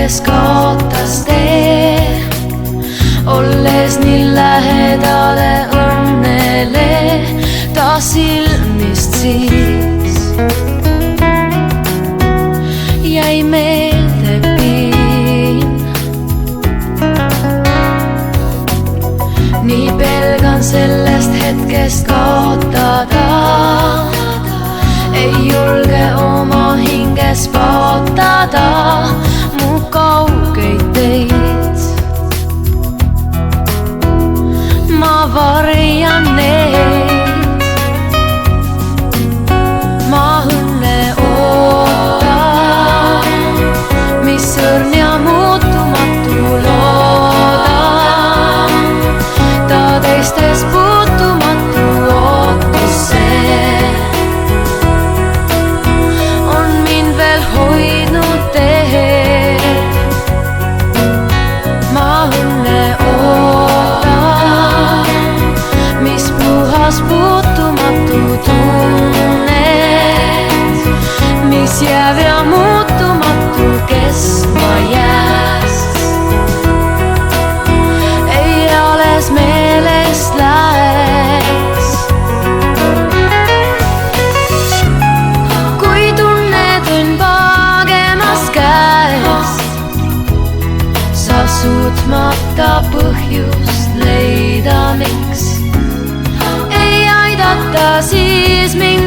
kes kaotas tee, olles nii lähedale õnnele ta silmist siis. Jäi meelde piin, nii pelgan sellest hetkest kaotada, ei julge oma hinges paotada mu kaugeid teid. Ma varjan neid, ma õnne ootan, mis õrn ja muutumatu loodan. Ta teistes puutumatu ootus see on mind veel hoidnud teel. Ma õnne ootan, mis puhas puutumatu tunned, mis jääb ja muutumatu kestma jääs. Ei alles meelest läks, kui tunned on pagemas käest, sa suutmata põhjust leida, miks ei aidata siis mind